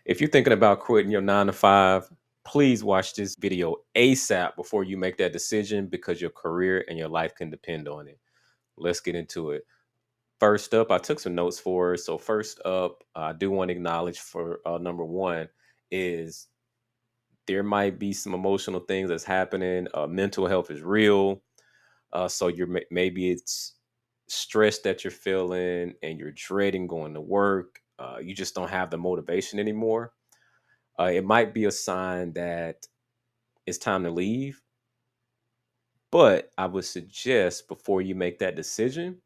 If you're thinking about quitting your 9 to 5, please watch this video ASAP before you make that decision because your career and your life can depend on it. Let's get into it. First up, I took some notes for us. So, first up, I do want to acknowledge for number one is there might be some emotional things that's happening. Mental health is real. So, maybe it's stress that you're feeling and you're dreading going to work. You just don't have the motivation anymore. It might be a sign that it's time to leave, but I would suggest before you make that decision,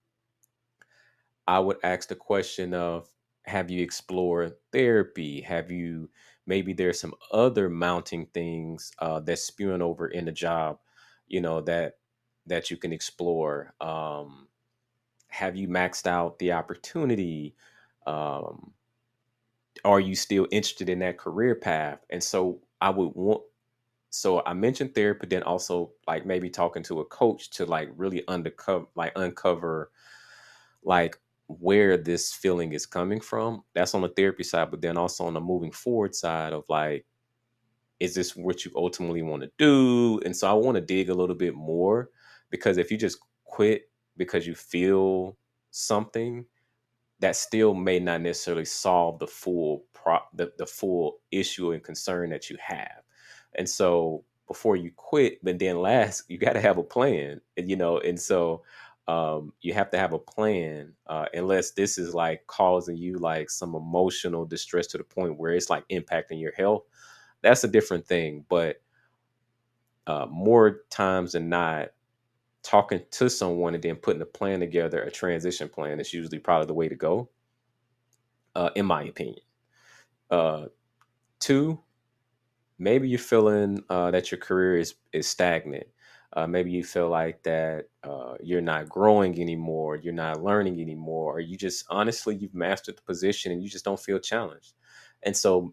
I would ask the question of, have you explored therapy? Have you, maybe there's some other mounting things that's spewing over in the job, that you can explore. Have you maxed out the opportunity? Um, are you still interested in that career path? And so I would want so I mentioned therapy, then also like maybe talking to a coach to like really uncover like where this feeling is coming from. That's on the therapy side, but then also on the moving forward side of like, is this what you ultimately want to do? And so I want to dig a little bit more because if you just quit because you feel something, that still may not necessarily solve the full issue and concern that you have. And so before you quit, but then last, you got to have a plan, and so you have to have a plan, unless this is like causing you like some emotional distress to the point where it's like impacting your health. That's a different thing. But more times than not, talking to someone and then putting a plan together, a transition plan, is usually probably the way to go, in my opinion. Uh, Two, maybe you're feeling that your career is stagnant. Maybe you feel like that you're not growing anymore, you're not learning anymore, or you just honestly you've mastered the position and you just don't feel challenged. And so,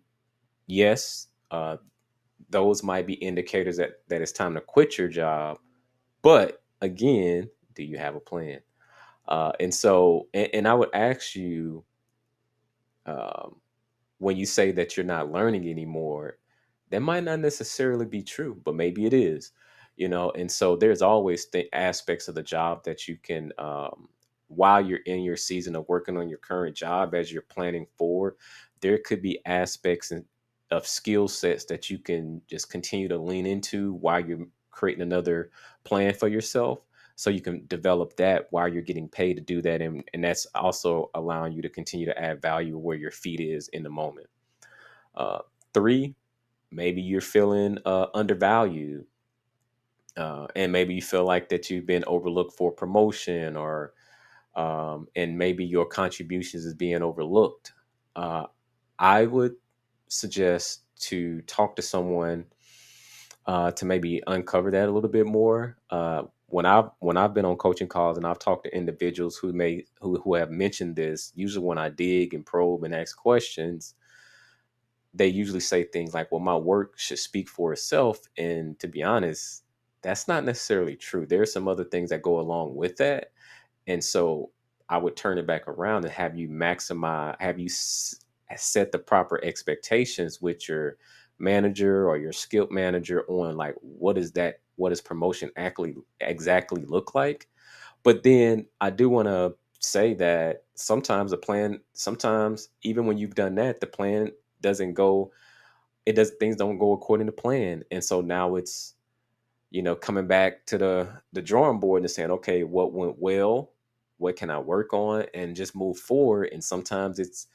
yes, those might be indicators that it's time to quit your job. But again, do you have a plan? And I would ask you, um, when you say that you're not learning anymore, that might not necessarily be true, but maybe it is, And so there's always aspects of the job that you can, while you're in your season of working on your current job, as you're planning forward, there could be aspects of skill sets that you can just continue to lean into while you're creating another plan for yourself. So you can develop that while you're getting paid to do that. And that's also allowing you to continue to add value where your feet is in the moment. Uh, Three, maybe you're feeling undervalued, and maybe you feel like that you've been overlooked for promotion, or and maybe your contributions is being overlooked. Uh, I would suggest to talk to someone to maybe uncover that a little bit more. When I've been on coaching calls and I've talked to individuals who have mentioned this, usually when I dig and probe and ask questions, they usually say things like, well, my work should speak for itself. And to be honest, that's not necessarily true. There are some other things that go along with that. And so I would turn it back around and have you set the proper expectations with your manager or your skilled manager on like, what does promotion actually exactly look like? But then I do want to say that sometimes even when you've done that, the plan doesn't go, things don't go according to plan. And so now it's, coming back to the drawing board and saying, okay, what went well? What can I work on and just move forward? And sometimes it's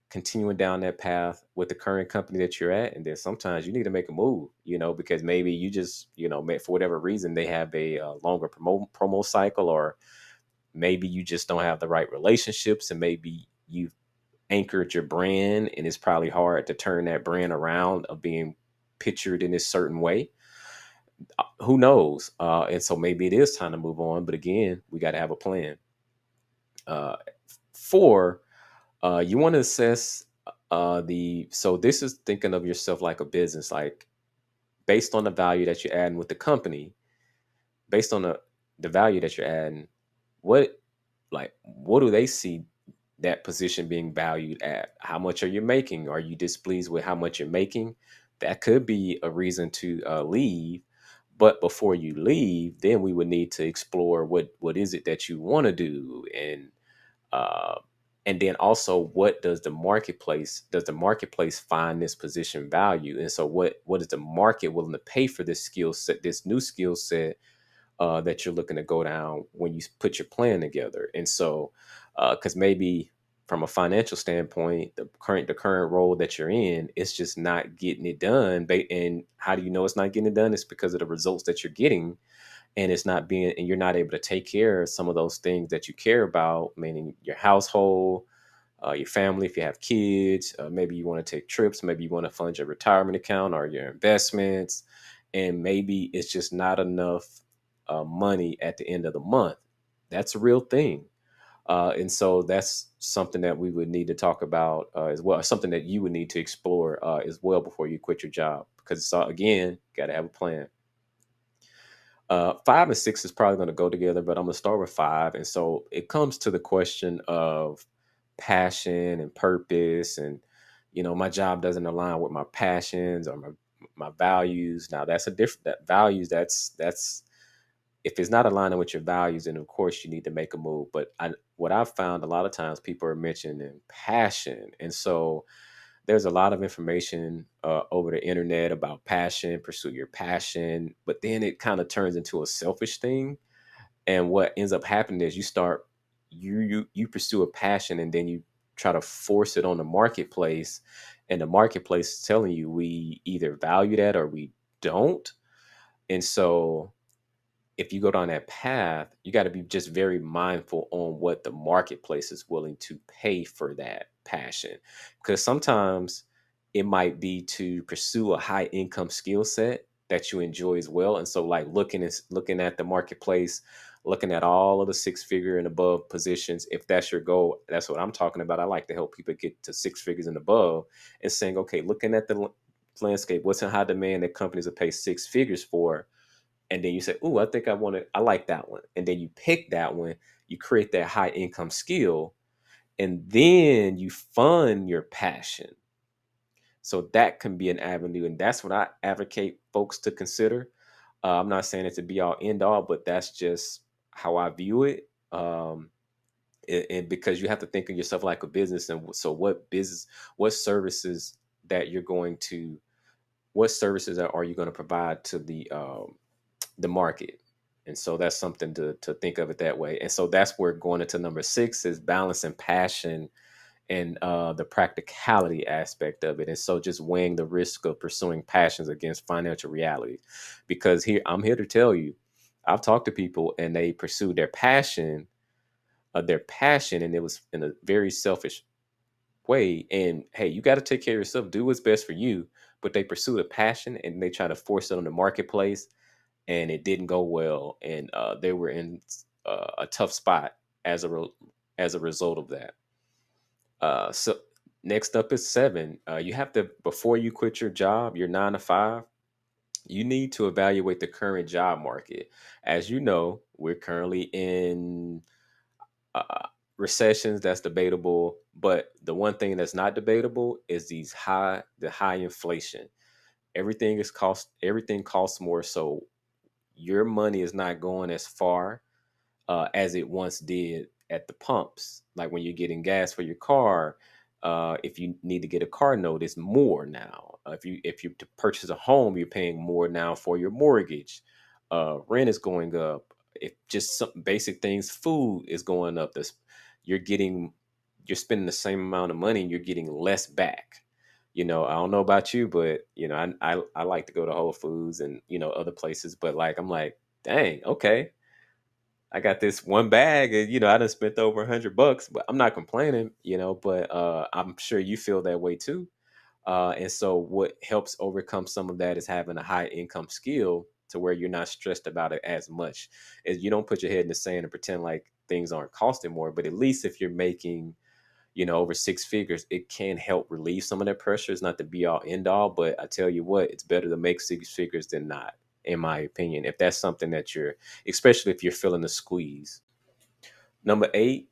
continuing down that path with the current company that you're at. And then sometimes you need to make a move, because maybe you just, for whatever reason, they have a longer promo cycle, or maybe you just don't have the right relationships, and maybe you've anchored your brand and it's probably hard to turn that brand around of being pictured in this certain way. Who knows? And so maybe it is time to move on, but again, we got to have a plan. uh, Four, you want to assess the so this is thinking of yourself like a business, like based on the value that you're adding with the company, based on the value that you're adding, what what do they see that position being valued at? How much are you making? Are you displeased with how much you're making? That could be a reason to leave. But before you leave, then we would need to explore what is it that you want to do, uh, and then also what does the marketplace find this position value, and so what is the market willing to pay for this skill set, this new skill set that you're looking to go down when you put your plan together. And so, because maybe from a financial standpoint, the current role that you're in is just not getting it done. And how do you know it's not getting it done? It's because of the results that you're getting, and it's not being, and you're not able to take care of some of those things that you care about, meaning your household, your family, if you have kids, maybe you want to take trips, maybe you want to fund your retirement account or your investments, and maybe it's just not enough money at the end of the month. That's a real thing. And so that's something that we would need to talk about as well, something that you would need to explore as well before you quit your job. Because again, got to have a plan. 5 and 6 is probably going to go together, but I'm going to start with 5. And so it comes to the question of passion and purpose. And, my job doesn't align with my passions or my values. Now that's a different, that values, that's, if it's not aligning with your values, then of course you need to make a move. But what I've found a lot of times people are mentioning passion. And so there's a lot of information over the internet about passion, pursue your passion, but then it kind of turns into a selfish thing. And what ends up happening is you pursue a passion, and then you try to force it on the marketplace, and the marketplace is telling you we either value that or we don't. And so if you go down that path, you got to be just very mindful on what the marketplace is willing to pay for that passion. Because sometimes it might be to pursue a high income skill set that you enjoy as well. And so like looking at the marketplace, looking at all of the 6 figure and above positions, if that's your goal, that's what I'm talking about. I like to help people get to 6 figures and above, and saying, okay, looking at the landscape, what's in high demand that companies will pay 6 figures for, and then you say, "Oh, I think I like that one," and then you pick that one. You create that high income skill, and then you fund your passion. So that can be an avenue, and that's what I advocate folks to consider. I'm not saying it's a be all end all, but that's just how I view it. And because you have to think of yourself like a business, and so what services that you're going to, what services are you going to provide to the market. And so that's something to think of it that way. And so that's where going into number 6 is balancing passion and the practicality aspect of it. And so just weighing the risk of pursuing passions against financial reality. Because here, I'm here to tell you, I've talked to people and they pursued their passion, and it was in a very selfish way. And hey, you got to take care of yourself, do what's best for you. But they pursued a passion and they try to force it on the marketplace, and it didn't go well, and they were in a tough spot as as a result of that. So next up is 7. You have to, before you quit your job, your 9 to 5. You need to evaluate the current job market. As you know, we're currently in uh, recessions. That's debatable, but the one thing that's not debatable is the high inflation. Everything costs more, so your money is not going as far as it once did at the pumps. Like when you're getting gas for your car, if you need to get a car note, it's more now. If you to purchase a home, you're paying more now for your mortgage. Rent is going up. If just some basic things, food is going up. You're getting you're spending the same amount of money and you're getting less back. I don't know about you, but I like to go to Whole Foods and other places, but like I'm like, dang, okay, I got this one bag and I done spent over $100, but I'm not complaining, but I'm sure you feel that way too. And so what helps overcome some of that is having a high income skill to where you're not stressed about it as much. Is you don't put your head in the sand and pretend like things aren't costing more, but at least if you're making, over 6 figures, it can help relieve some of that pressure. It's not the be all end all, but I tell you what, it's better to make 6 figures than not, in my opinion. If that's something that especially if you're feeling the squeeze. Number 8,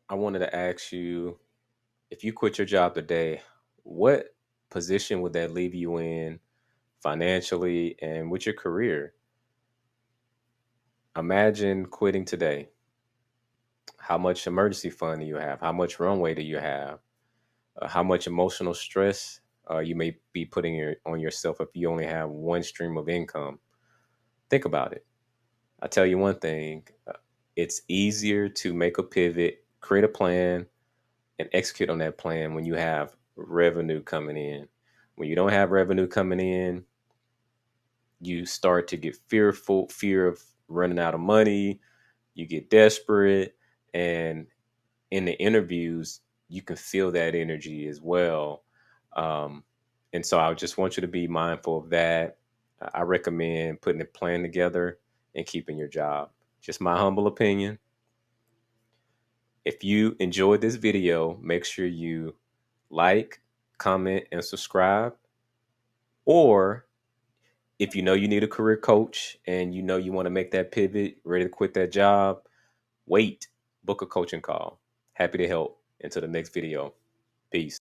I wanted to ask you, if you quit your job today, what position would that leave you in financially and with your career? Imagine quitting today. How much emergency fund do you have? How much runway do you have? How much emotional stress you may be putting on yourself if you only have one stream of income? Think about it. I tell you one thing, it's easier to make a pivot, create a plan, and execute on that plan when you have revenue coming in. When you don't have revenue coming in, you start to get fearful, fear of running out of money, you get desperate, and in the interviews, you can feel that energy as well. Um, and so I just want you to be mindful of that. I recommend putting a plan together and keeping your job. Just my humble opinion. If you enjoyed this video, make sure you like, comment, and subscribe. Or if you know you need a career coach and you know you want to make that pivot, ready to quit that job, wait, book a coaching call. Happy to help. Until the next video. Peace.